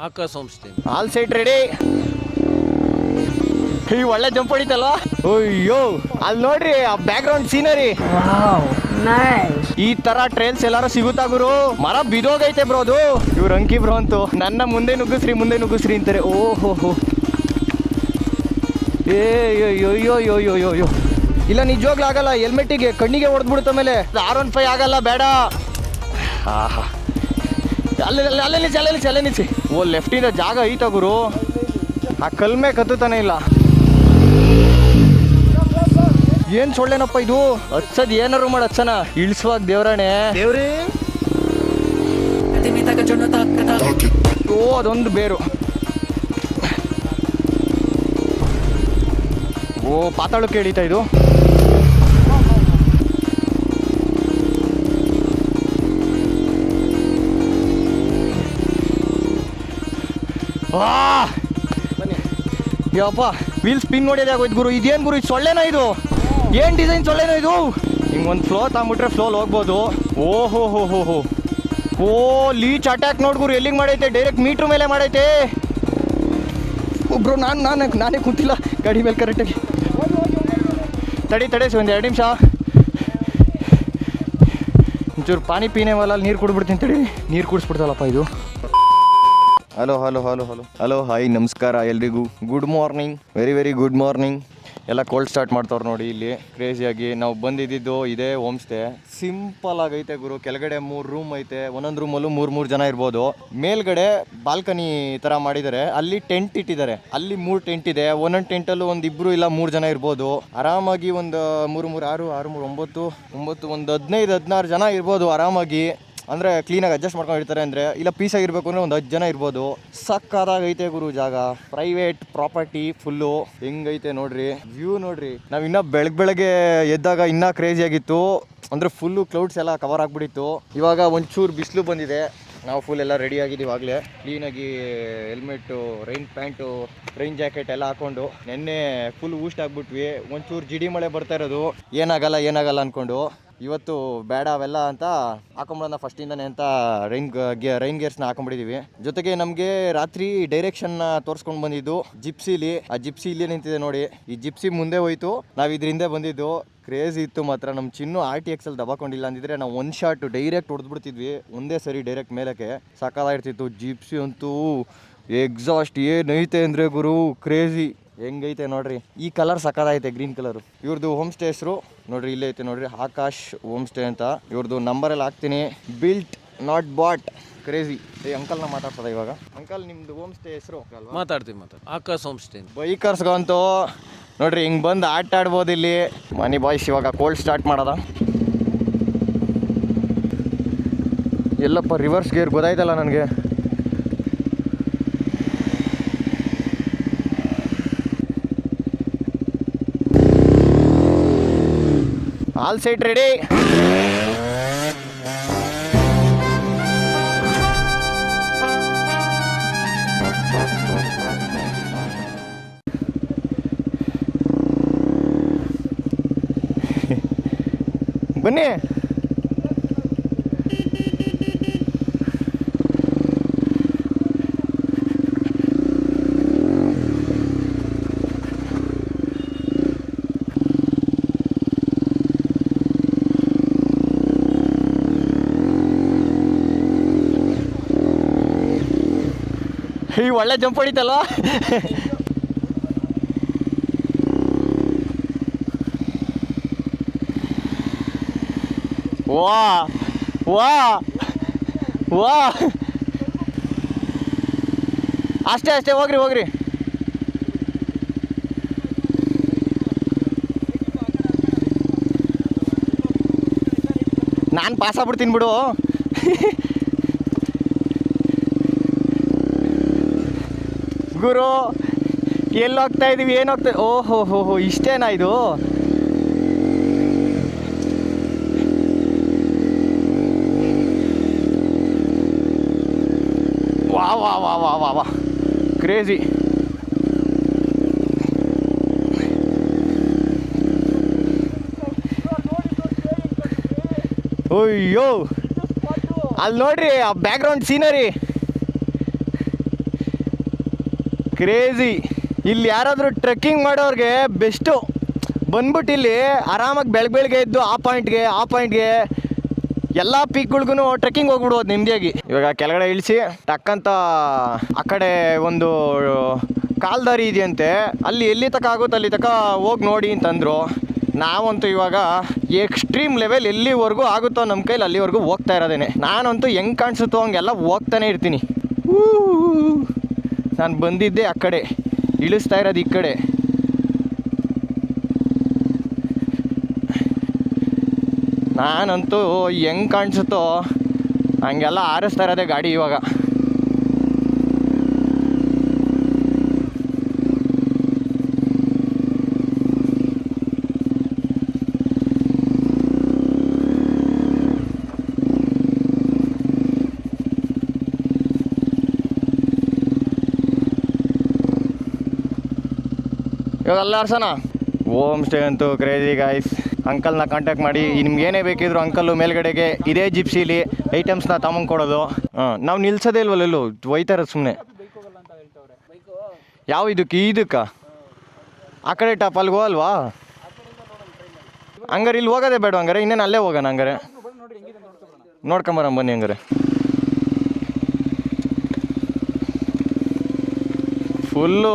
Akash home stay. All site ready. ಈ ಒಳ್ಳೆ jump ಹೊಡಿತಲ್ವಾ? ಅಯ್ಯೋ ಅಲ್ಲಿ ನೋಡ್ರಿ ಆ ಬ್ಯಾಕ್ ಗ್ರೌಂಡ್ ಸೀನರಿ. ಈ ತರ ಟ್ರೈಲ್ಸ್ ಎಲ್ಲಾರು ಸಿಗುತ್ತಾ ಗುರು? ಮರ ಬಿದೋಗೈತೆ ಬ್ರೋ ಅದು. ಇವ್ರು ಅಂಕಿ ಬ್ರೋ ಅಂತೂ ನನ್ನ ಮುಂದೆ ನುಗ್ಗಿಸ್ರಿ ಅಂತಾರೆ. ಓಹೋ ಅಯ್ಯೋ ಇಲ್ಲ ನಿಜವಾಗ್ಲೂ ಆಗಲ್ಲ. ಹೆಲ್ಮೆಟ್ಟಿಗೆ ಕಣ್ಣಿಗೆ ಹೊಡೆದ್ಬಿಡುತ್ತ ಮೇಲೆ. R15 ಆಗಲ್ಲ, ಬೇಡ. ಅಲ್ಲೇ ನಿಲ್ಸಿ. ಓ ಲೆಫ್ಟಿಂದ ಜಾಗ ಐತ ಗುರು. ಆ ಕಲ್ಮೆ ಕತ್ತುತ್ತಾನೆ ಇಲ್ಲ. ಏನ್ ಸೊಳ್ಳೆನಪ್ಪ ಇದು? ಹಚ್ಚದ್ ಏನಾರು ಮಾಡಿ ಹಚ್ಚನ. ಇಳಿಸುವಾಗ ದೇವ್ರಾಣೆ. ಓ ಅದೊಂದು ಬೇರು. ಓ ಪಾತಾಳಕ್ಕೆ ಹಿಡಿತಾ ಇದು. ಯಪ್ಪ ವೀಲ್ ಸ್ಪಿನ್ ನೋಡಿದೆ ಆಗೋಯ್ತು ಗುರು. ಇದೇನು ಗುರು, ಇದು ಸೊಳ್ಳೆನ? ಇದು ಏನು ಡಿಸೈನ್ ಸೊಳ್ಳೆನ ಇದು? ಹಿಂಗೆ ಒಂದು ಫ್ಲೋ ತಗೊಂಬಿಟ್ರೆ ಫ್ಲೋಲ್ ಹೋಗ್ಬೋದು. ಓಹೋ ಓ ಲೀಚ್ ಅಟ್ಯಾಕ್ ನೋಡ್ ಗುರು. ಎಲ್ಲಿಗೆ ಮಾಡೈತೆ? ಡೈರೆಕ್ಟ್ ಮೀಟ್ರ್ ಮೇಲೆ ಮಾಡೈತೆ. ಒಬ್ರು ನಾನೇ ಕೂತಿಲ್ಲ ಗಾಡಿ ಮೇಲೆ ಕರೆಕ್ಟಾಗಿ. ತಡಿ ಒಂದು 2 ನಿಮಿಷ. ಒಂಚೂರು ಪಾನಿ ಪೀನೆ ವಲ್ಲ ನೀರು ಕುಡ್ಬಿಡ್ತೀನಿ. ತಡಿ, ನೀರು ಕುಡಿಸ್ಬಿಡ್ತಲ್ಲಪ್ಪ ಇದು. ಹಲೋ ಹಾಯ್ ನಮಸ್ಕಾರ ಎಲ್ರಿಗೂ. Good morning, very good morning. ಎಲ್ಲ ಕೋಲ್ಡ್ ಸ್ಟಾರ್ಟ್ ಮಾಡ್ತಾವ್ರು ನೋಡಿ ಇಲ್ಲಿ ಕ್ರೇಜಿಯಾಗಿ. ನಾವು ಬಂದಿದ್ದು ಇದೇ ಹೋಮ್ ಸ್ಟೇ. ಸಿಂಪಲ್ ಆಗೈತೆ ಗುರು. ಕೆಳಗಡೆ 3 ರೂಮ್ ಐತೆ. ಒಂದೊಂದು ರೂಮಲ್ಲೂ 3 ಜನ ಇರ್ಬೋದು. ಮೇಲ್ಗಡೆ ಬಾಲ್ಕನಿ ಥರ ಮಾಡಿದ್ದಾರೆ. ಅಲ್ಲಿ ಟೆಂಟ್ ಇಟ್ಟಿದ್ದಾರೆ. ಅಲ್ಲಿ 3 ಟೆಂಟ್ ಇದೆ. ಒಂದೊಂದು ಟೆಂಟಲ್ಲೂ ಒಂದು 2 ಇಲ್ಲ 3 ಜನ ಇರ್ಬೋದು ಆರಾಮಾಗಿ. ಒಂದು 3 6 6 9 ಒಂದು 15-16 ಜನ ಇರ್ಬೋದು ಆರಾಮಾಗಿ. ಅಂದರೆ ಕ್ಲೀನಾಗಿ ಅಡ್ಜಸ್ಟ್ ಮಾಡ್ಕೊಂಡು ಇರ್ತಾರೆ. ಅಂದರೆ ಇಲ್ಲ ಪೀಸಾಗಿರ್ಬೇಕು ಅಂದರೆ ಒಂದು 10 ಜನ ಇರ್ಬೋದು. ಸಕ್ಕದಾಗೈತೆ ಗುರು ಜಾಗ. Private property full. ಹೆಂಗೈತೆ ನೋಡ್ರಿ, ವ್ಯೂ ನೋಡ್ರಿ. ನಾವು ಇನ್ನೂ ಬೆಳಗ್ಗೆ ಎದ್ದಾಗ ಇನ್ನೂ ಕ್ರೇಜಿಯಾಗಿತ್ತು. ಅಂದರೆ ಫುಲ್ಲು ಕ್ಲೌಡ್ಸ್ ಎಲ್ಲ ಕವರ್ ಆಗಿಬಿಟ್ಟಿತ್ತು. ಇವಾಗ ಒಂಚೂರು ಬಿಸಿಲು ಬಂದಿದೆ. ನಾವು ಫುಲ್ ಎಲ್ಲ ರೆಡಿ ಆಗಿದ್ದೀವಿ ಆಗಲೇ. ಕ್ಲೀನಾಗಿ helmet, rain pant, rain jacket ಎಲ್ಲ ಹಾಕ್ಕೊಂಡು ನೆನ್ನೆ ಫುಲ್ ಊಸ್ಟ್ ಆಗಿಬಿಟ್ವಿ. ಒಂಚೂರು ಜಿಡಿ ಮಳೆ ಬರ್ತಾ ಇರೋದು. ಏನಾಗಲ್ಲ ಅಂದ್ಕೊಂಡು ಇವತ್ತು ಬೇಡ ಅವೆಲ್ಲ ಅಂತ ಹಾಕೊಂಬಿಡೋಣ ಫಸ್ಟಿಂದನೇ ಅಂತ ರೈನ್ ಗೇರ್ಸ್ನ ಹಾಕೊಂಡ್ಬಿಟ್ಟಿದ್ದೀವಿ. ಜೊತೆಗೆ ನಮಗೆ ರಾತ್ರಿ ಡೈರೆಕ್ಷನ್ನ ತೋರಿಸ್ಕೊಂಡು ಬಂದಿದ್ದು ಜಿಪ್ಸಿಲಿ. ಆ ಜಿಪ್ಸಿ ಇಲ್ಲಿ ನಿಂತಿದೆ ನೋಡಿ. ಈ ಜಿಪ್ಸಿ ಮುಂದೆ ಹೋಯ್ತು, ನಾವು ಇದರಿಂದ ಬಂದಿದ್ದು. ಕ್ರೇಜಿ ಇತ್ತು ಮಾತ್ರ. ನಮ್ಮ ಚಿನ್ನು RTX ಅಲ್ಲಿ ದಬಾಕೊಂಡಿಲ್ಲ ಅಂದಿದ್ರೆ ನಾವು 1 ಶಾಟ್ ಡೈರೆಕ್ಟ್ ಹೊಡೆದ್ಬಿಡ್ತಿದ್ವಿ. ಒಂದೇ ಸರಿ ಡೈರೆಕ್ಟ್ ಮೇಲಕ್ಕೆ. ಸಾಕಾಗಿರ್ತಿತ್ತು. ಜಿಪ್ಸಿ ಅಂತೂ ಎಕ್ಸಾಸ್ಟ್ ಏನೈತೆ ಅಂದರೆ ಗುರು ಕ್ರೇಜಿ. ಹೆಂಗೈತೆ ನೋಡ್ರಿ. ಈ ಕಲರ್ ಸಕ್ಕದಾಗೈತೆ, ಗ್ರೀನ್ ಕಲರು. ಇವ್ರದ್ದು ಹೋಮ್ ಸ್ಟೇ ಹೆಸರು ನೋಡ್ರಿ, ಇಲ್ಲೇ ಐತೆ ನೋಡ್ರಿ, ಆಕಾಶ್ ಹೋಮ್ ಸ್ಟೇ ಅಂತ. ಇವ್ರದ್ದು ನಂಬರೆಲ್ಲ ಹಾಕ್ತೀನಿ. Built not bought. ಕ್ರೇಜಿ. ಅಂಕಲ್ನ ಮಾತಾಡ್ತದ ಇವಾಗ. ಅಂಕಲ್ ನಿಮ್ದು ಹೋಮ್ ಸ್ಟೇ ಹೆಸರು? ಮಾತಾಡ್ತೀವಿ. Akash home stay. ಬೈಕರ್ಸ್ಗಂತೂ ನೋಡ್ರಿ ಹಿಂಗೆ ಬಂದು ಆಟ ಆಡ್ಬೋದು ಇಲ್ಲಿ. ಮನಿ ಬಾಯ್ಸ್ ಇವಾಗ ಕೋಲ್ಡ್ ಸ್ಟಾರ್ಟ್ ಮಾಡೋದ. ಎಲ್ಲಪ್ಪ ರಿವರ್ಸ್ ಗೇರ್ ಗೊತ್ತಾಯ್ತಲ್ಲ ನನಗೆ. All site ready. ಬನ್ನಿ. ಈ ಒಳ್ಳೆ ಜಂಪ್ ಹೊಡಿತಲ್ವಾ? ವಾ ಅಷ್ಟೇ ಹೋಗ್ರಿ. ನಾನು ಪಾಸ್ ಆಗ್ಬಿಡ್ತೀನಿ ಬಿಡು. ಗುರು ಎಲ್ಲಿ ಹೋಗ್ತಾ ಇದೀವಿ? ಏನು ಹೋಗ್ತಾ? ಓಹೋ ಇಷ್ಟೇನಾ ಇದು? ವಾ ಕ್ರೇಜಿ. ಅಯ್ಯೋ ಅಲ್ಲಿ ನೋಡ್ರಿ ಆ ಬ್ಯಾಕ್ ಗ್ರೌಂಡ್ ಸೀನರಿ. ಕ್ರೇಜಿ. ಇಲ್ಲಿ ಯಾರಾದರೂ ಟ್ರೆಕ್ಕಿಂಗ್ ಮಾಡೋರಿಗೆ ಬೆಸ್ಟು. ಬಂದ್ಬಿಟ್ಟು ಇಲ್ಲಿ ಆರಾಮಾಗಿ ಬೆಳಗ್ಗೆ ಎದ್ದು ಆ ಪಾಯಿಂಟ್ಗೆ ಎಲ್ಲ ಪೀಕ್ಗಳಿಗೂ ಟ್ರೆಕ್ಕಿಂಗ್ ಹೋಗ್ಬಿಡ್ಬೋದು ನಿಮ್ಮದಿಯಾಗಿ. ಇವಾಗ ಕೆಳಗಡೆ ಇಳಿಸಿ ಟಕ್ಕಂತ ಆ ಕಡೆ ಒಂದು ಕಾಲ್ದಾರಿ ಇದೆಯಂತೆ, ಅಲ್ಲಿ ಎಲ್ಲಿ ತನಕ ಆಗುತ್ತೆ ಅಲ್ಲಿ ತನಕ ಹೋಗಿ ನೋಡಿ ಅಂತಂದರು. ನಾವಂತೂ ಇವಾಗ ಎಕ್ಸ್ಟ್ರೀಮ್ ಲೆವೆಲ್ ಎಲ್ಲಿವರೆಗೂ ಆಗುತ್ತೋ ನಮ್ಮ ಕೈಲಿ ಅಲ್ಲಿವರೆಗೂ ಹೋಗ್ತಾ ಇರೋದೇನೆ. ನಾನಂತೂ ಹೆಂಗೆ ಕಾಣಿಸುತ್ತೋ ಹಂಗೆಲ್ಲ ಹೋಗ್ತಾನೆ ಇರ್ತೀನಿ. ನಾನು ಬಂದಿದ್ದೆ ಆ ಕಡೆ, ಇಳಿಸ್ತಾ ಇರೋದು ಈ ಕಡೆ. ನಾನಂತೂ ಹೆಂಗೆ ಕಾಣಿಸುತ್ತೋ ಹಂಗೆಲ್ಲ ಆರಿಸ್ತಾ ಇರೋದೇ ಗಾಡಿ ಇವಾಗ. ಇವಾಗ ಅಲ್ಲ ಅರ್ಸನ ಹೋಮ್ ಸ್ಟೇ ಅಂತೂ ಕ್ರೇಜಿ ಗಾಯ್ಸ್. ಅಂಕಲ್ನ ಕಾಂಟ್ಯಾಕ್ಟ್ ಮಾಡಿ ನಿಮ್ಗೆ ಏನೇ ಬೇಕಿದ್ರು ಅಂಕಲ್ಲು ಮೇಲ್ಗಡೆಗೆ ಇದೇ ಜಿಪ್ಸಿಲಿ ಐಟಮ್ಸ್ನ ತಗೊಂಡು ಕೊಡೋದು. ನಾವು ನಿಲ್ಸೋದೇ ಇಲ್ವಲ್ಲ, ಎಲ್ಲೂ ಒಯ್ತಾರೆ ಸುಮ್ಮನೆ. ಯಾವ ಇದಕ್ಕೆ ಆ ಕಡೆ ಟಾಪ್ ಅಲ್ಲಿಗೆ ಹೋಗಲ್ವಾ? ಹಂಗಾರೆ ಇಲ್ಲಿ ಹೋಗೋದೇ ಬೇಡ, ಹಂಗಾರೆ ಇನ್ನೇನು ಅಲ್ಲೇ ಹೋಗೋಣ. ಹಂಗಾರೆ ನೋಡ್ಕೊಂಬರ ಬನ್ನಿ. ಹಂಗಾರೆ full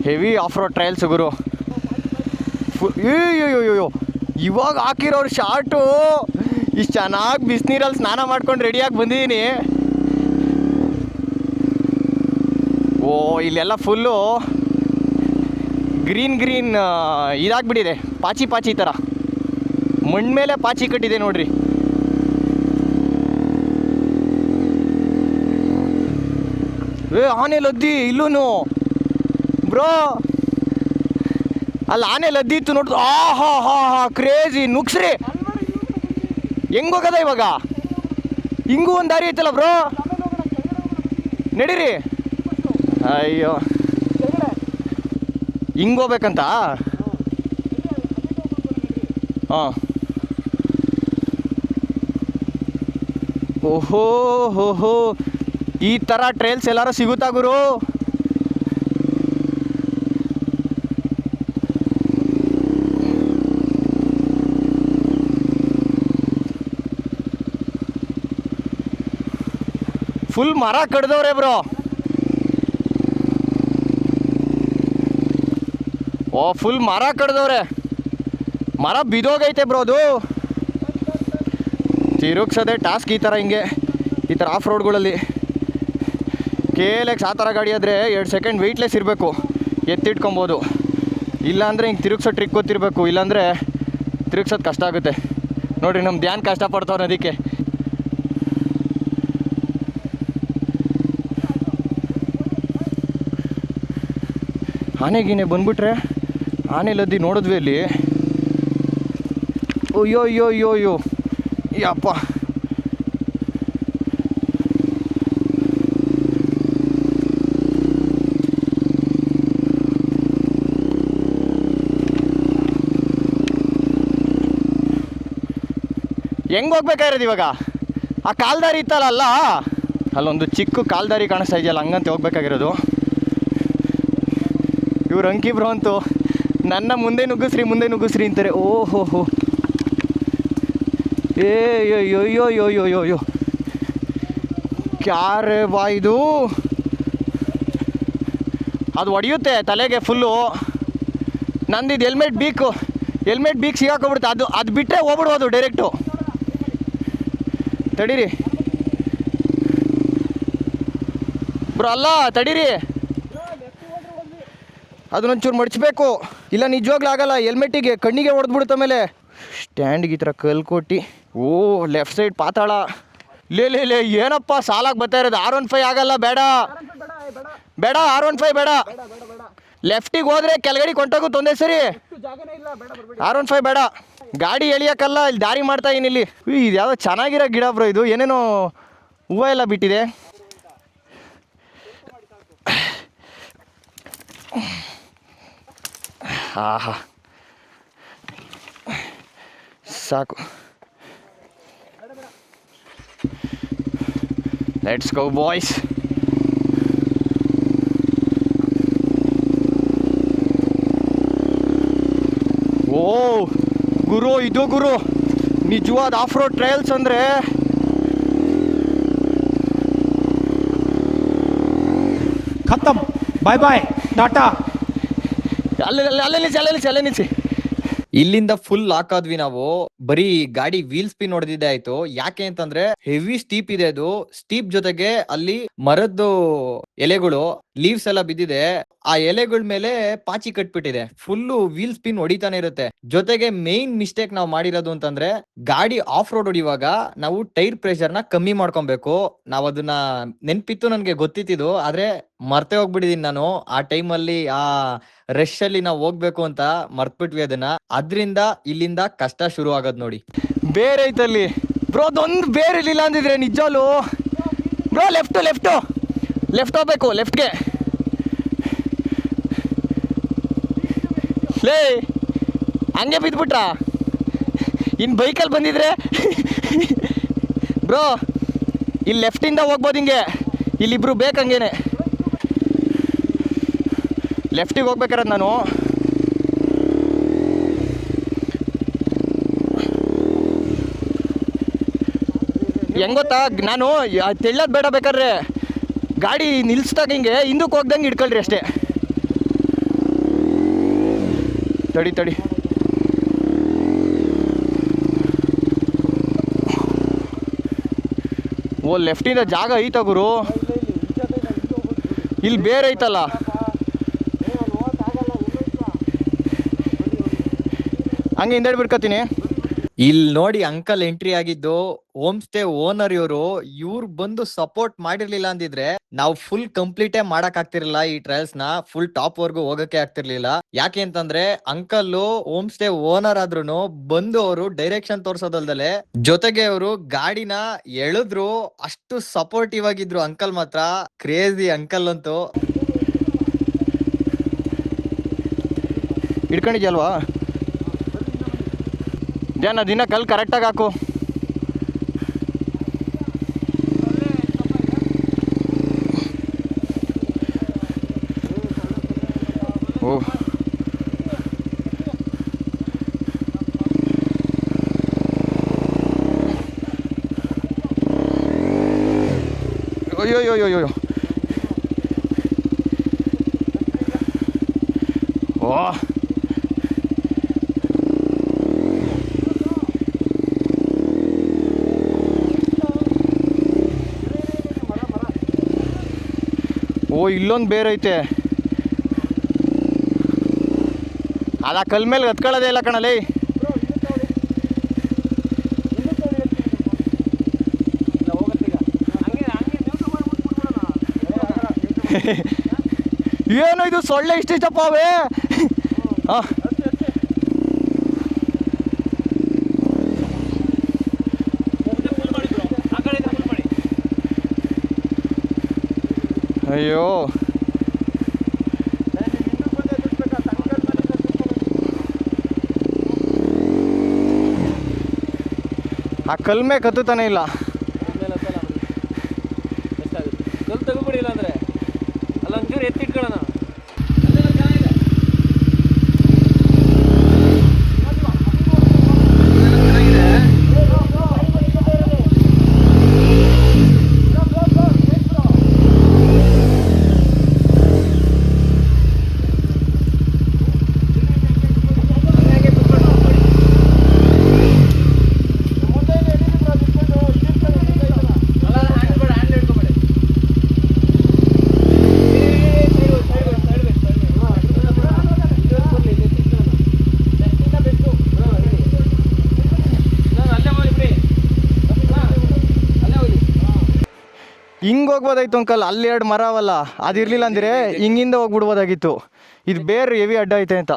heavy off road trials ಗುರು. ಅಯ್ಯೋ ಇವಾಗ ಹಾಕಿರೋರು ಶಾರ್ಟು ಇಷ್ಟು ಚೆನ್ನಾಗಿ ಬಿಸಿನೀರಲ್ಲಿ ಸ್ನಾನ ಮಾಡ್ಕೊಂಡು ರೆಡಿಯಾಗಿ ಬಂದಿದ್ದೀನಿ. ಓ ಇಲ್ಲೆಲ್ಲ ಫುಲ್ಲು ಗ್ರೀನ್ ಇದಾಗ್ಬಿಟ್ಟಿದೆ, ಪಾಚಿ ಥರ ಮಣ್ಣು ಮೇಲೆ ಪಾಚಿ ಕಟ್ಟಿದೆ ನೋಡ್ರಿ. ಆನೆ ಲದ್ದಿ ಇಲ್ಲೂ ಬ್ರೋ, ಅಲ್ಲಿ ಆನೆ ಲದ್ದಿತ್ತು ನೋಡ್ದು. ಹಾ ಕ್ರೇಜಿ ನುಗ್ಸ್ರಿ. ಹೆಂಗೆ ಹೋಗದ ಇವಾಗ? ಹಿಂಗೂ ಒಂದು ದಾರಿ ಐತಲ್ಲ ಬ್ರೋ, ನಡೀರಿ. ಅಯ್ಯೋ ಹಿಂಗೆ ಹೋಗ್ಬೇಕಂತ? ಹಾಂ. ಓಹೋ ಈ ಥರ ಟ್ರೈಲ್ಸ್ ಎಲ್ಲಾರು ಸಿಗುತ್ತಾ ಗುರು? ಫುಲ್ ಮರ ಕಡ್ದವ್ರೆ ಬ್ರೋ. ಫುಲ್ ಮರ ಕಡ್ದವ್ರೆ, ಮರ ಬಿದೋಗೈತೆ ಬ್ರೋ. ಅದು ತಿರುಗ್ಸೋದೆ ಟಾಸ್ಕ್ ಈ ಥರ, ಈ ಥರ ಆಫ್ ರೋಡ್ಗಳಲ್ಲಿ. KLX ಆ ಥರ ಗಾಡಿ ಆದರೆ 2 ಸೆಕೆಂಡ್ ವೆಯ್ಟ್ಲೆಸ್ ಇರಬೇಕು, ಎತ್ತಿಟ್ಕೊಬೋದು. ಇಲ್ಲಾಂದರೆ ಹಿಂಗೆ ತಿರುಗ್ಸೋ ಟ್ರಿಕ್ ಗೊತ್ತಿರಬೇಕು, ಇಲ್ಲಾಂದರೆ ತಿರುಗ್ಸೋದು ಕಷ್ಟ ಆಗುತ್ತೆ. ನೋಡಿರಿ ನಮ್ಮ ಧ್ಯಾನ್ ಕಷ್ಟಪಡ್ತವ್ರು ಅದಕ್ಕೆ. ಆನೆಗೀನೆ ಬಂದ್ಬಿಟ್ರೆ ಆನೆ ಲದ್ದಿ ನೋಡಿದ್ವಿ ಅಲ್ಲಿ. ಅಯ್ಯೋ ಯಪ್ಪ. ಹೆಂಗೆ ಹೋಗ್ಬೇಕಾಗಿರೋದು ಇವಾಗ? ಆ ಕಾಲ್ದಾರಿ ಇತ್ತಲ್ಲ, ಅಲ್ಲೊಂದು ಚಿಕ್ಕ ಕಾಲ್ದಾರಿ ಕಾಣಿಸ್ತಾ ಇದೆಯಲ್ಲ, ಹಂಗಂತ ಹೋಗ್ಬೇಕಾಗಿರೋದು. ಇವ್ರು ಅಂಕಿಬ್ರು ಅಂತೂ ನನ್ನ ಮುಂದೆ ನುಗ್ಗಿಸ್ರಿ ಅಂತಾರೆ. ಓಹೋ ಏಯ್ಯೋ ಕ್ಯಾರೆ ಬಾ ಇದು. ಅದು ಹೊಡೆಯುತ್ತೆ ತಲೆಗೆ ಫುಲ್ಲು. ನಂದಿದ್ದು ಹೆಲ್ಮೆಟ್ ಬೀಕ್ ಸಿಗಾಕೊಬಿಡುತ್ತೆ. ಅದು ಬಿಟ್ಟರೆ ಹೋಗ್ಬಿಡ್ಬೋದು ಡೈರೆಕ್ಟು. ತಡೀರಿ ಬ್ರೋ, ಅಲ್ಲ ತಡೀರಿ, ಅದನ್ನೊಂಚೂರು ಮಡಚಬೇಕು, ಇಲ್ಲ ನಿಜವಾಗ್ಲೂ ಆಗಲ್ಲ. ಹೆಲ್ಮೆಟ್ಟಿಗೆ ಕಣ್ಣಿಗೆ ಹೊಡೆದ್ಬಿಡುತ್ತೆ. ಆಮೇಲೆ ಸ್ಟ್ಯಾಂಡಿಗೆ ಈ ಥರ ಕಲ್ಲು ಕೊಟ್ಟು, ಲೆಫ್ಟ್ ಸೈಡ್ ಪಾತಾಳ. ಲೇ ಏನಪ್ಪ ಸಾಲಾಗಿ ಬರ್ತಾ ಇರೋದು? R15 ಆಗಲ್ಲ, ಬೇಡ R15 ಬೇಡ. ಲೆಫ್ಟಿಗೆ ಹೋದರೆ ಕೆಳಗಡೆ ಕೊಂಟೋಗುತ್ತೆ ಒಂದೇ ಸರಿ. R15 ಬೇಡ, ಗಾಡಿ ಎಳಿಯೋಕ್ಕಲ್ಲ, ಇಲ್ಲಿ ದಾರಿ ಮಾಡ್ತಾ ಇದೀನಿ ಇಲ್ಲಿ. ಇದು ಯಾವುದೋ ಚೆನ್ನಾಗಿರೋ ಗಿಡ ಬ್ರೋ, ಇದು ಏನೇನೋ ಹೂವು ಎಲ್ಲ ಬಿಟ್ಟಿದೆ. ಆಹಾ ಸಾಕು. Let's go boys. ಇದು ಗುರು ನಿಜವಾದ ಆಫ್ ರೋಡ್ ಟ್ರಯಲ್ಸ್ ಅಂದರೆ. ಖತಮ್, ಬಾಯ್ ಬಾಯ್, ಟಾಟಾ. ಅಲ್ಲೇ ನಿಲ್ಸಿ. ಇಲ್ಲಿಂದ ಫುಲ್ ಲಾಕ್ ಆದ್ವಿ ನಾವು. ಬರೀ ಗಾಡಿ ವೀಲ್ ಸ್ಪಿನ್ ಹೊಡೆದಿದ್ದೆ ಆಯ್ತು. ಯಾಕೆ ಅಂತಂದ್ರೆ ಹೆವಿ ಸ್ಟೀಪ್ ಇದೆ ಅದು. ಸ್ಟೀಪ್ ಜೊತೆಗೆ ಅಲ್ಲಿ ಮರದ್ದು ಎಲೆಗಳು, ಲೀವ್ಸ್ ಎಲ್ಲ ಬಿದ್ದಿದೆ. ಆ ಎಲೆಗಳ ಮೇಲೆ ಪಾಚಿ ಕಟ್ಬಿಟ್ಟಿದೆ. ಫುಲ್ಲು ವೀಲ್ ಸ್ಪಿನ್ ಹೊಡಿತಾನೆ ಇರುತ್ತೆ. ಜೊತೆಗೆ ಮೇನ್ ಮಿಸ್ಟೇಕ್ ನಾವು ಮಾಡಿರೋದು ಅಂತಂದ್ರೆ ಗಾಡಿ ಆಫ್ ರೋಡ್ ಹೊಡಿಯುವಾಗ ನಾವು ಟೈರ್ ಪ್ರೆಷರ್ ನ ಕಮ್ಮಿ ಮಾಡ್ಕೊಬೇಕು. ನಾವ್ ಅದನ್ನ ನೆನ್ಪಿತ್ತು, ನನ್ಗೆ ಗೊತ್ತಿತ್ತು, ಆದ್ರೆ ಮರ್ತೆ ಹೋಗ್ಬಿಟ್ಟಿದೀನಿ ನಾನು. ಆ ಟೈಮಲ್ಲಿ ಆ ರಶ್ ಅಲ್ಲಿ ನಾವು ಹೋಗ್ಬೇಕು ಅಂತ ಮರ್ತ್ಬಿಟ್ವಿ ಅದನ್ನ. ಅದ್ರಿಂದ ಇಲ್ಲಿಂದ ಕಷ್ಟ ಶುರು ಆಗೋದ್ ನೋಡಿ. ಬೇರೆ ಐತಲ್ಲಿ ಬ್ರೋ, ಅದೊಂದು ಬೇರೆ ಇರ್ಲಿಲ್ಲ ಅಂದಿದ್ರೆ ನಿಜಾಲು ಬ್ರೋ. ಲೆಫ್ಟ್ ಹೋಗ್ಬೇಕು, ಲೆಫ್ಟ್ಗೆ. ಲೇ ಹಂಗೆ ಬಿದ್ಬಿಟ್ರ. ಇನ್ನು ಬೈಕಲ್ಲಿ ಬಂದಿದ್ರೆ ಬ್ರೋ ಇಲ್ಲಿ ಲೆಫ್ಟಿಂದ ಹೋಗ್ಬೋದು ಹಿಂಗೆ. ಇಲ್ಲಿಬ್ರು ಬೇಕಂಗೇನೆ ಲೆಫ್ಟಿಗೆ ಹೋಗ್ಬೇಕಾರೆ ನಾನು. ಹೆಂಗ್ ಗೊತ್ತಾ, ನಾನು ತೆಳ್ಳೋದು ಬೇಡ, ಬೇಕಾದ್ರೆ ಗಾಡಿ ನಿಲ್ಲಿಸ್ದಾಗ ಹಿಂಗೆ ಹಿಂದಕ್ಕೆ ಹೋಗ್ದಂಗೆ ಇಟ್ಕೊಳ್ರಿ ಅಷ್ಟೇ. ತಡಿ ಓ, ಲೆಫ್ಟಿಂದ ಜಾಗ ಐತ ಗುರು. ಇಲ್ಲಿ ಬೇರೆ ಐತಲ್ಲ. ಹಂಗೆ ಹಿಂದೆ ಬಿಡ್ಕೊತೀನಿ. ಇಲ್ಲಿ ನೋಡಿ ಅಂಕಲ್ ಎಂಟ್ರಿ ಆಗಿದ್ದು. ಹೋಮ್ ಸ್ಟೇ ಓನರ್ ಇವ್ರು ಬಂದು ಸಪೋರ್ಟ್ ಮಾಡಿರ್ಲಿಲ್ಲ ಅಂದಿದ್ರೆ ನಾವು ಫುಲ್ ಕಂಪ್ಲೀಟೇ ಮಾಡಕ್ ಆಗ್ತಿರ್ಲಿಲ್ಲ. ಈ ಟ್ರಯಲ್ಸ್ ನ ಫುಲ್ ಟಾಪ್ ವರ್ಗು ಹೋಗಕ್ಕೆ ಆಗ್ತಿರ್ಲಿಲ್ಲ. ಯಾಕೆ ಅಂತಂದ್ರೆ ಅಂಕಲ್ ಹೋಮ್ ಸ್ಟೇ ಓನರ್ ಆದ್ರೂನು ಬಂದು ಅವರು ಡೈರೆಕ್ಷನ್ ತೋರ್ಸೋದಲ್ದಲೆ ಜೊತೆಗೆ ಅವರು ಗಾಡಿನ ಎಳೆದ್ರು. ಅಷ್ಟು ಸಪೋರ್ಟಿವ್ ಆಗಿದ್ರು ಅಂಕಲ್ ಮಾತ್ರ. ಕ್ರೇಜಿ ಅಂಕಲ್ ಅಂತೂ. ಇಟ್ಕೊಂಡಿದ್ಯಲ್ವಾ ದಿನ ಕಲ್ ಕರೆಕ್ಟಾಗಿ ಹಾಕು. ಓ ಅಯ್ಯೋ ಓ ಓ, ಇಲ್ಲೊಂದು ಬೇರೆ ಐತೆ. ಅಲ್ಲ ಕಲ್ ಮೇಲೆ ಹತ್ಕೊಳ್ಳೋದೇ ಇಲ್ಲ ಕಣಲೇ. ಏನು ಇದು ಸೊಳ್ಳೆ ಇಷ್ಟಿಷ್ಟಪ್ಪ ಅವೇ. ಹಾಂ, ಅಯ್ಯೋ ಆ ಕಲ್ಮೆ ಕತ್ತುತ್ತಾನೆ ಇಲ್ಲ. ಕಲ್ ತಗೋಬಿಡಿಲ್ಲ ಅಂದ್ರೆ ಅಲ್ಲೊಂಚೂರು ಎತ್ತಿಟ್ಕೊಳ್ಳೋಣ. ಹಿಂಗೆ ಹೋಗ್ಬೋದಾಯ್ತು ಅಂಕಲ್. ಅಲ್ಲಿ 2 ಮರ ಅವಲ್ಲ, ಅದಿರಲಿಲ್ಲ ಅಂದರೆ ಹಿಂಗಿಂದ ಹೋಗ್ಬಿಡ್ಬೋದಾಗಿತ್ತು. ಇದು ಬೇರೆ ಹೆವಿ ಅಡ್ಡ ಐತೆ ಅಂತ.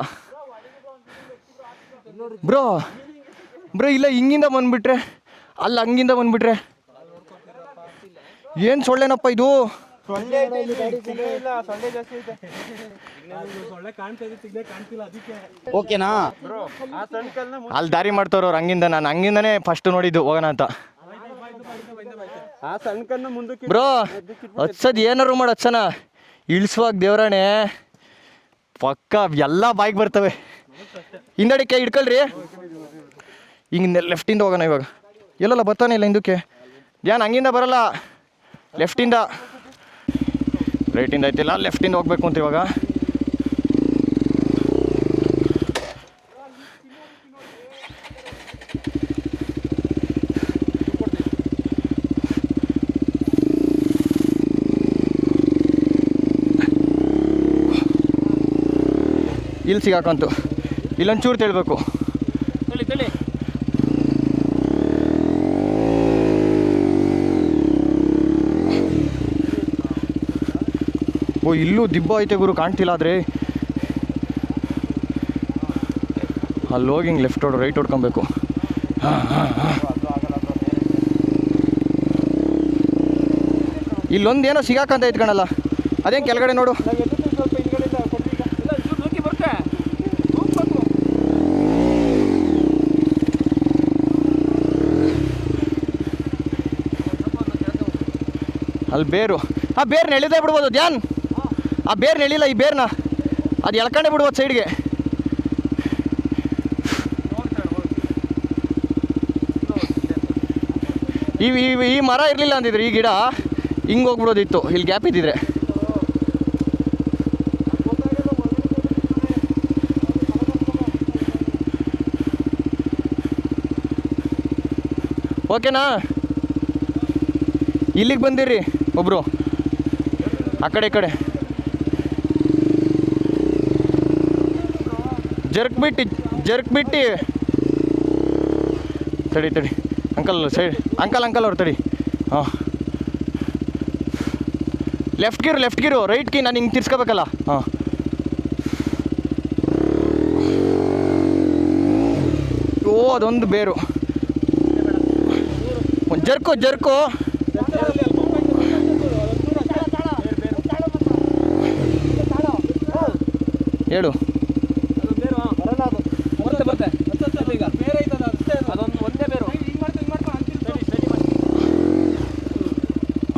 ಬ್ರೋ ಇಲ್ಲ, ಹಿಂಗಿಂದ ಬಂದುಬಿಟ್ರೆ, ಅಲ್ಲಿ ಹಂಗಿಂದ ಬಂದುಬಿಟ್ರೆ ಏನು ಸೊಳ್ಳೆನಪ್ಪ ಇದು. ಓಕೆನಾ? ಅಲ್ಲಿ ದಾರಿ ಮಾಡ್ತಾವ್ರು ಹಂಗಿಂದ. ನಾನು ಹಂಗಿಂದನೇ ಫಸ್ಟ್ ನೋಡಿದ್ದು ಹೋಗೋಣ ಅಂತ. ಬ್ರೋ ಹತ್ಸದ್ ಏನಾರು ಮಾಡಿ ಹತ್ಸನ. ಇಳಿಸುವಾಗ ದೇವ್ರಾಣೆ ಪಕ್ಕ ಎಲ್ಲ ಬಾಯಿಗೆ ಬರ್ತವೆ. ಹಿಂದಡಿ ಕೈ ಹಿಡ್ಕೊಳ್ರಿ. ಹಿಂಗೆ ಲೆಫ್ಟಿಂದ ಹೋಗೋಣ ಇವಾಗ. ಎಲ್ಲಲ್ಲ ಬರ್ತಾನೆ ಇಲ್ಲ ಹಿಂದಕ್ಕೆ. ಧ್ಯಾನ್ ಹಂಗಿಂದ ಬರಲ್ಲ, ಲೆಫ್ಟಿಂದ. ರೈಟಿಂದ ಐತಿಲ್ಲ, ಲೆಫ್ಟಿಂದ ಹೋಗ್ಬೇಕು ಅಂತ ಇವಾಗ. ಇಲ್ಲಿ ಸಿಗಾಕಂತು, ಇಲ್ಲೊಂಚೂರು ತಿಳ್ಬೇಕು. ಓ ಇಲ್ಲೂ ದಿಬ್ಬ ಐತೆ ಗುರು, ಕಾಣ್ತಿಲ್ಲ. ಆದರೆ ಅಲ್ಲಿ ಹೋಗಿ ಹಿಂಗೆ ಲೆಫ್ಟ್ ಹೊಡ್ ರೈಟ್ ಹೊಡ್ಕೊಬೇಕು. ಇಲ್ಲೊಂದೇನೋ ಸಿಗಾಕಂತ ಇಟ್ಕೊಳಲ್ಲ, ಅದೇನು ಕೆಳಗಡೆ ನೋಡು. ಅಲ್ಲಿ ಬೇರು, ಆ ಬೇರ್ನ ಎಳಿದೇ ಬಿಡ್ಬೋದು ಧ್ಯಾನ್. ಆ ಬೇರ್ನ ಎಳಿಲ್ಲ, ಈ ಬೇರ್ನ ಅದು ಎಳ್ಕೊಂಡೇ ಬಿಡ್ಬೋದು ಸೈಡ್ಗೆ. ಈ ಮರ ಇರಲಿಲ್ಲ ಅಂದಿದ್ರೆ ಈ ಗಿಡ ಹಿಂಗೆ ಹೋಗ್ಬಿಡೋದಿತ್ತು, ಇಲ್ಲಿ ಗ್ಯಾಪ್ ಇದ್ದಿದ್ರೆ. ಓಕೆನಾ? ಇಲ್ಲಿಗೆ ಬಂದಿರಿ ಒಬ್ಬರು, ಆ ಕಡೆ ಈ ಕಡೆ ಜರ್ಕ್ ಬಿಟ್ಟು ತಡಿ ಅಂಕಲ್ ಸೈಡ್, ಅಂಕಲ್ ಅವ್ರು ತಡಿ. ಹಾಂ, ಲೆಫ್ಟ್ ಗಿರು ರೈಟ್ ಕಿ ನಾನು ಹಿಂಗೆ ತಿರ್ಸ್ಕೋಬೇಕಲ್ಲ. ಹಾಂ, ಓ ಅದೊಂದು ಬೇರು. ಒಂದು ಜರ್ಕು ಹೇಳು.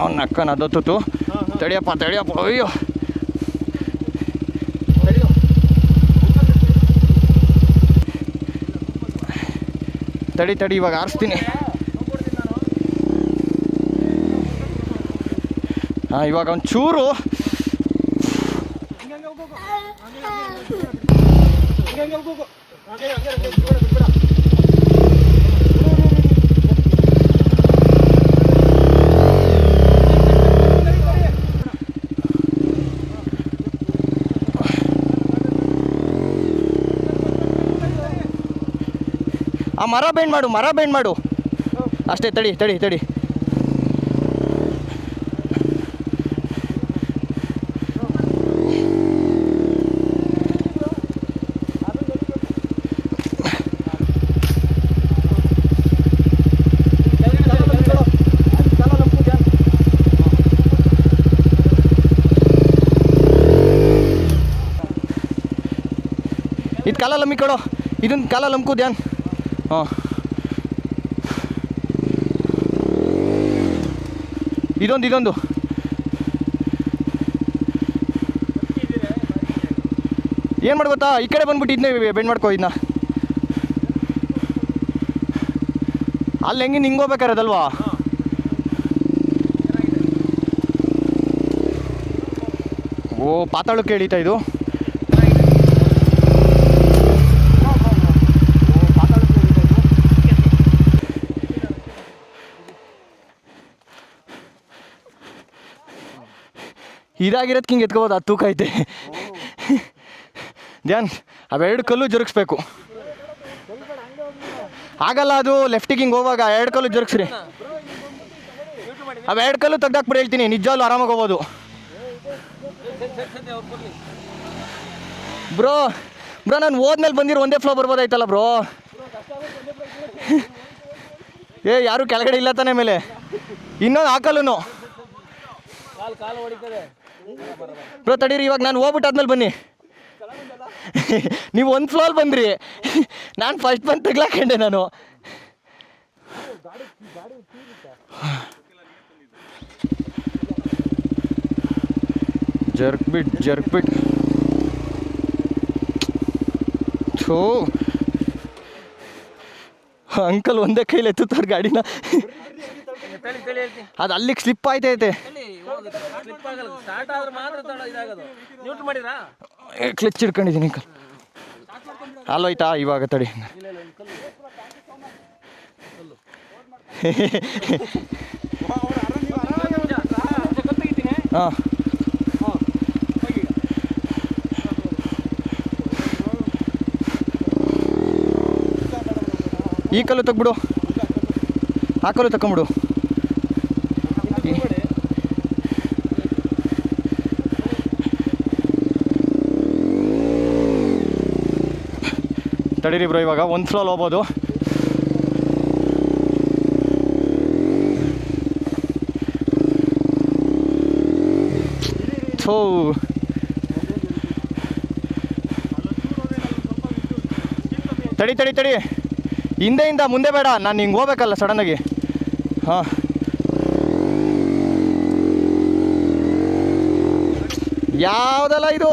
ಅವ್ನ ಅಕ್ಕನ ಅದೊತ್ತು. ತಡಿಯಪ್ಪ. ಅಯ್ಯೋ ತಡಿ ಇವಾಗ ಆರಿಸ್ತೀನಿ. ಹಾಂ, ಇವಾಗ ಒಂಚೂರು ಆ ಮರ ಬೆಂಡ್ ಮಾಡು ಅಷ್ಟೇ. ತಡಿ ಇದು ಕಾಲ ಲಮ್ಮಿ ಕೊಡೋ, ಇದೊಂದು ಕಾಲ ಲಮ್ಕು ಧ್ಯಾನ್. ಹಾಂ, ಇದೊಂದು ಏನು ಮಾಡಿ ಗೊತ್ತಾ, ಈ ಕಡೆ ಬಂದ್ಬಿಟ್ಟು ಇದನ್ನೇ ಬೆಂಡ್ ಮಾಡ್ಕೋ. ಇದನ್ನ ಅಲ್ಲಿ ಹಿಂಗೆ ಹೋಗ್ಬೇಕಾರದಲ್ವಾ. ಓ ಪಾತಾಳಕ್ಕೆ ಎಳೀತಾ ಇದು. ಇದಾಗಿರೋದಕ್ಕೆ ಹಿಂಗೆ ಎತ್ಕೋಬೋದು, ಅದು ತೂಕ ಐತೆ. ಧ್ಯಾನ್ ಅವೆರಡು ಕಲ್ಲು ಜರುಗಿಸ್ಬೇಕು. ಆಗಲ್ಲ, ಅದು ಲೆಫ್ಟಿಗೆ ಹಿಂಗೆ ಹೋಗುವಾಗ 2 ಕಲ್ಲು ಜರುಗಿಸ್ರಿ. ಅವೆರಡು ಕಲ್ಲು ತೆಗ್ದಾಕ್ಬಿಟ್ಟು ಹೇಳ್ತೀನಿ, ನಿಜವಾಗ್ಲೂ ಆರಾಮಾಗಿ ಹೋಗ್ಬೋದು. ಬ್ರೋ ನಾನು ಹೋದ್ಮೇಲೆ ಬಂದಿರೋ ಒಂದೇ ಫ್ಲೋ ಬರ್ಬೋದಾಯ್ತಲ್ಲ ಬ್ರೋ. ಯಾರು ಕೆಳಗಡೆ ಇಲ್ಲ ತಾನೇ ಮೇಲೆ. ಇನ್ನೊಂದು ಹಾಕಲ್ಲೂ ಬ್ರೋ. ತಡೀರಿ, ಇವಾಗ ನಾನು ಹೋಗ್ಬಿಟ್ಟು ಆದ್ಮೇಲೆ ಬನ್ನಿ. ನೀವು ಒಂದು ಫ್ಲೋರ್ ಬಂದ್ರಿ, ನಾನು ಫಸ್ಟ್ ಬಂದು ತೆಗ್ಲಾಕೊಂಡೆ. ನಾನು ಜರ್ಕ್ ಬಿಟ್ ಥೋ ಅಂಕಲ್ ಒಂದೇ ಕೈಲಿ ಎತ್ತುತ್ತಾರೆ ಗಾಡಿನ. ತಳಿ ತಳಿ ಹೇಳ್ತೀನಿ ಅದು ಅಲ್ಲಿಗೆ ಸ್ಲಿಪ್ ಆಯ್ತೈತೆ. ಸ್ಲಿಪ್ ಆಗಲ್ಲ, ಸ್ಟಾರ್ಟ್ ಆದ್ರೆ ಮಾತ್ರ ತಡ ಇದಾಗೋದು. ನ್ಯೂಟ್ರಲ್ ಮಾಡಿರಾ? ಕ್ಲಚ್ ಹಿಡ್ಕೊಂಡಿದ್ದೀನಿ ಅಂಕಲ್. ಅಲ್ಲೋಯ್ತಾ ಇವಾಗ ತಡಿ. ಹಾಂ ಈ ಕಲ್ಲು ತಗ್ಬಿಡು, ಆ ಕಲ್ಲು ತಗೊಂಬಿಡು. ತಡೀರಿ ಬ್ರೋ, ಇವಾಗ ಒಂದು ಫ್ಲೋಲ್ ಹೋಗ್ಬೋದು. ಥೋ ತಡಿ ತಡಿ ತಡಿ, ಹಿಂದೆಯಿಂದ ಮುಂದೆ ಬೇಡ, ನಾನು ಹಿಂಗೆ ಹೋಗ್ಬೇಕಲ್ಲ ಸಡನ್ನಾಗಿ. ಹಾಂ ಯಾವುದಲ್ಲ ಇದು.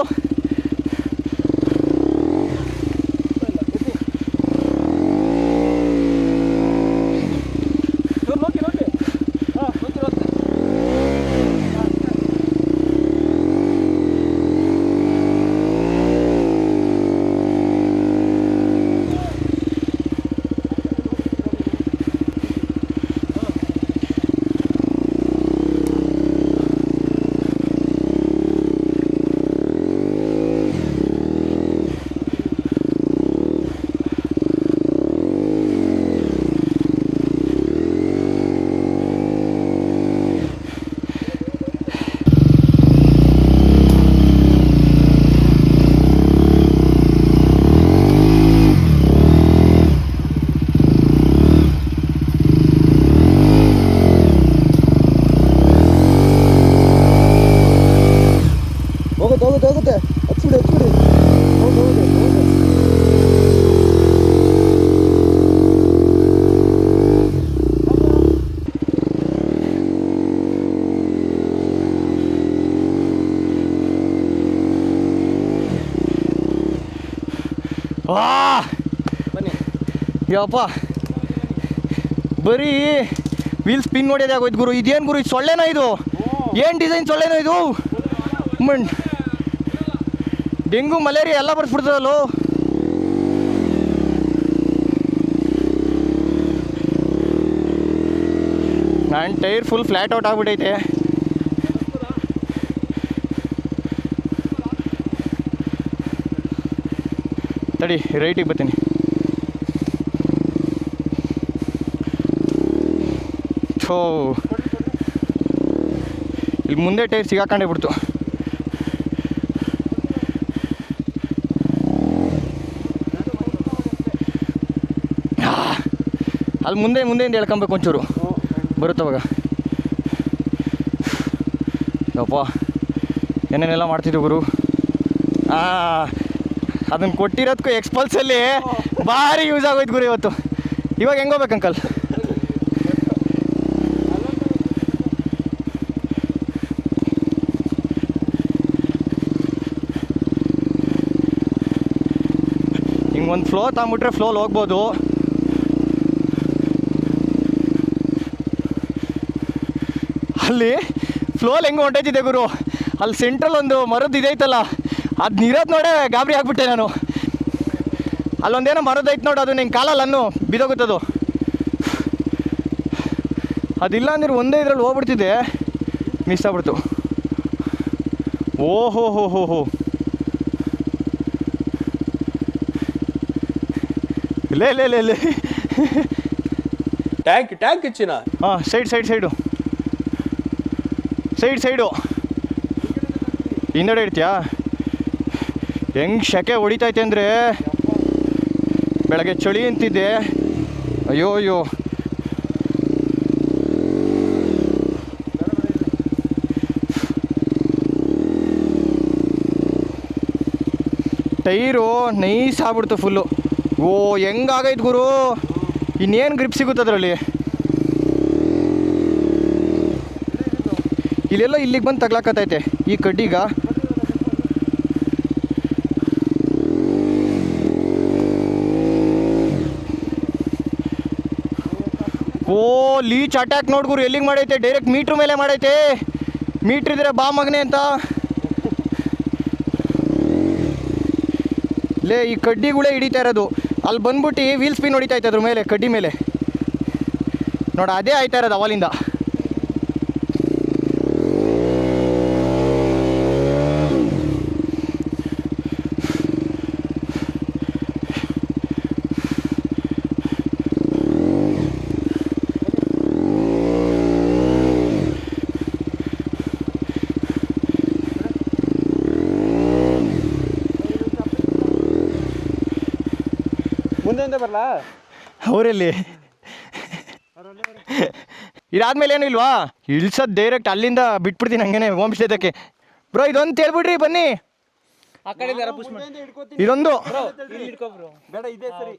ಹೋಗುತ್ತೆ ಹಚ್ಬಿಡಿ ಹೌದು. ಬನ್ನಿ ಯಪ್ಪ, ಬರೀ ವೀಲ್ ಸ್ಪಿನ್ ನೋಡಿದೆ ಆಗೋಯ್ತು ಗುರು. ಇದೇನು ಗುರು, ಇದು ಸೊಳ್ಳೆನೋ ಇದು? ಏನು ಡಿಸೈನ್ ಸೊಳ್ಳೆನೋ ಇದು? ಡೆಂಗು ಮಲೇರಿಯಾ ಎಲ್ಲ ಬರ್ಸ್ಬಿಡ್ತದಲ್ಲೋ. ನನ್ನ ಟೈರ್ ಫುಲ್ ಫ್ಲ್ಯಾಟ್ ಔಟ್ ಆಗ್ಬಿಟ್ಟೈತೆ. ತಡಿ, ರೈಟಿಗೆ ಬರ್ತೀನಿ. ಥೋ, ಇಲ್ಲಿ ಮುಂದೆ ಟೈರ್ ಸಿಗಾಕೊಂಡೇ ಬಿಡ್ತು. ಅಲ್ಲಿ ಮುಂದೆಯಿಂದ ಹೇಳ್ಕೊಬೇಕು, ಒಂಚೂರು ಬರುತ್ತವಾಗ. ಯಪ್ಪ, ಏನೇನೆಲ್ಲ ಮಾಡ್ತಿದ್ವು ಗುರು. ಅದನ್ನು ಕೊಟ್ಟಿರೋದಕ್ಕೂ ಎಕ್ಸ್ಪಲ್ಸಲ್ಲಿ ಭಾರಿ ಯೂಸ್ ಆಗೋಯ್ತು ಗುರು ಇವತ್ತು. ಇವಾಗ ಹೆಂಗೋಗ್ಬೇಕು ಅಂಕಲ್? ಹಿಂಗೊಂದು ಫ್ಲೋ ತಗೊಂಬಿಟ್ರೆ ಫ್ಲೋಲ್ ಹೋಗ್ಬೋದು. ಅಲ್ಲಿ ಫ್ಲೋಲ್ ಹೆಂಗೆ ಹೊಂಟೈತಿದೆ ಗುರು. ಅಲ್ಲಿ ಸೆಂಟ್ರಲ್ ಒಂದು ಮರದ್ದು ಇದೈತಲ್ಲ, ಅದು ನೀರೋದು ನೋಡೇ ಗಾಬರಿ ಆಗಿಬಿಟ್ಟೆ ನಾನು. ಅಲ್ಲೊಂದೇನೋ ಮರದೈತೆ ನೋಡು, ಅದು ನಿಂಗೆ ಕಾಲಲ್ಲಿ ಅನ್ನು ಬಿದೋಗುತ್ತದು. ಅದಿಲ್ಲ ಅಂದ್ರೆ ಒಂದೇ ಇದ್ರಲ್ಲಿ ಹೋಗ್ಬಿಡ್ತಿದ್ದೆ, ಮಿಸ್ ಆಗ್ಬಿಡ್ತು. ಓಹೋ ಹೋ ಹೋ ಹೋ, ಲೇ ಲೇ ಲೇ ಲೇ. ಟ್ಯಾಂಕ್ ಹೆಚ್ಚಿನ. ಹಾಂ, ಸೈಡು ಹಿಂದೆಡೆ ಇಡ್ತೀಯಾ? ಹೆಂಗೆ ಶೆಕೆ ಹೊಡಿತೈತೆ ಅಂದರೆ, ಬೆಳಗ್ಗೆ ಚಳಿ ಅಂತಿದ್ದೆ. ಅಯ್ಯೋ ಟೈರು ನೈಸ್ ಆಗ್ಬಿಡ್ತು ಫುಲ್ಲು. ಓ ಹೆಂಗಾಗೈತೆ ಗುರು, ಇನ್ನೇನು ಗ್ರಿಪ್ ಸಿಗುತ್ತೆ ಅದರಲ್ಲಿ. ಇಲ್ಲೆಲ್ಲ ಇಲ್ಲಿಗೆ ಬಂದು ತಗ್ಲಾಕತ್ತೈತೆ ಈ ಕಡ್ಡಿಗ. ಓ ಲೀಚ್ ಅಟ್ಯಾಕ್ ನೋಡ್ಗುರು ಎಲ್ಲಿಗೆ ಮಾಡೈತೆ, ಡೈರೆಕ್ಟ್ ಮೀಟ್ರ್ ಮೇಲೆ ಮಾಡೈತೆ. ಮೀಟ್ರ್ ಇದ್ರೆ ಬಾ ಮಗನೆ ಅಂತ. ಲೇ ಈ ಕಡ್ಡಿಗಳೇ ಹಿಡಿತಾ ಇರೋದು. ಅಲ್ಲಿ ಬಂದ್ಬಿಟ್ಟು ವೀಲ್ ಸ್ಪಿನ್ ಹೊಡಿತಾ ಇತ್ತು ಅದ್ರ ಮೇಲೆ, ಕಡ್ಡಿ ಮೇಲೆ ನೋಡ, ಅದೇ ಆಯ್ತಾ ಇರೋದು ಅವಲಿಂದ. ಮುಂದೆ ಬರಲಾ ಅವರಲ್ಲಿ ಇದಾದ್ಮೇಲೆ ಏನು ಇಲ್ವಾ, ಇಳ್ಸೋದು ಡೈರೆಕ್ಟ್ ಅಲ್ಲಿಂದ ಬಿಟ್ಬಿಡ್ತೀನಿ ಹಂಗೇನೆ ಹೋಮ್ ಸ್ಟೇದಕ್ಕೆ. ಬ್ರೋ ಇದೊಂದು ಹೇಳ್ಬಿಡ್ರಿ ಬನ್ನಿ, ಆ ಕಡೆ ಪುಷ್ ಮಾಡಿ. ಇದೊಂದು ಇಲ್ಲಿ ಹಿಡ್ಕೊ ಬ್ರೋ. ಬೇಡ ಇದೆ ಸರಿ.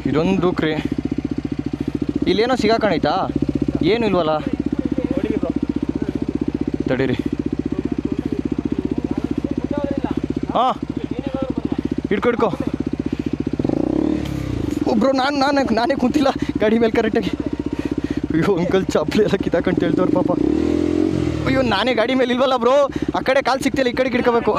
ಇದೊಂದು ಇಲ್ಲೇನೋ ಸಿಗಾಕಣೈತಾ, ಏನು ಇಲ್ವಲ್ಲ, ತಡೀರಿ. ಹಾಂ ಹಿಡ್ಕೊ. ಒಬ್ರು ನಾನೇ ಕುಂತಿಲ್ಲ ಗಾಡಿ ಮೇಲೆ ಕರೆಕ್ಟಾಗಿ. ಅಯ್ಯೋ ಅಂಕಲ್ ಚಪ್ಪಲಿ ಎಲ್ಲ ಕಿತ್ತಾಕೊಂಡು ಹೇಳ್ತವ್ರು ಪಾಪ. ಅಯ್ಯೋ ನಾನೇ ಗಾಡಿ ಮೇಲೆ ಇಲ್ವಲ್ಲ ಬ್ರೋ, ಆ ಕಡೆ ಕಾಲು ಸಿಗ್ತಿಲ್ಲ, ಈ ಕಡೆಗೆ ಹಿಡ್ಕೋಬೇಕು.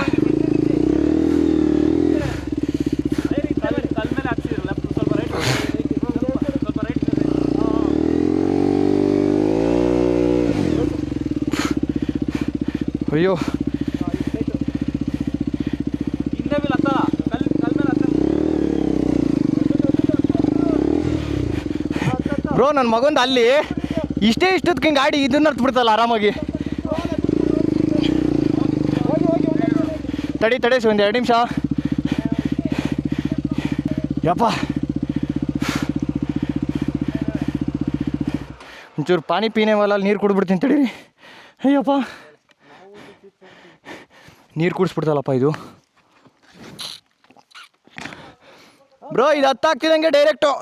ಅಯ್ಯೋ ಬ್ರೋ ನನ್ನ ಮಗಂದು ಅಲ್ಲಿ ಇಷ್ಟೊತ್ತಿಗೆ ಗಾಡಿ ಇದನ್ನ ಅರ್ಥ ಬಿಡ್ತಲ್ಲ ಆರಾಮಾಗಿ. ತಡಿ ಒಂದು 2 ನಿಮಿಷ. ಯಪ್ಪ ಒಂಚೂರು ಪಾನಿ ಪೀನೆವಲ್ಲ, ನೀರು ಕುಡಿದ್ಬಿಡ್ತೀನಿ ತಡೀರಿ. ಅಯ್ಯಪ್ಪ ನೀರು ಕುಡಿಸ್ಬಿಡ್ತಲ್ಲಪ್ಪ ಇದು. ಬ್ರೋ ಇದು ಹತ್ತಾಗ್ತಿದಂಗೆ ಡೈರೆಕ್ಟು.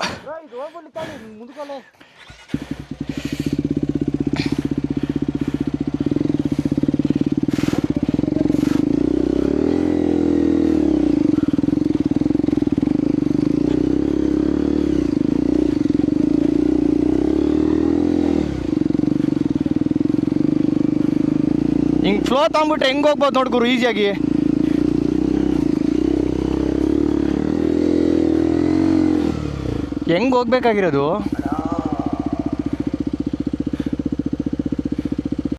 ಹಿಂಗೆ ಫ್ಲೋ ತಗೊಂಬಿಟ್ರೆ ಹೆಂಗೆ ಹೋಗ್ಬೋದು ನೋಡ್ಗುರು ಈಸಿಯಾಗಿ. ಹೆಂಗೆ ಹೋಗ್ಬೇಕಾಗಿರೋದು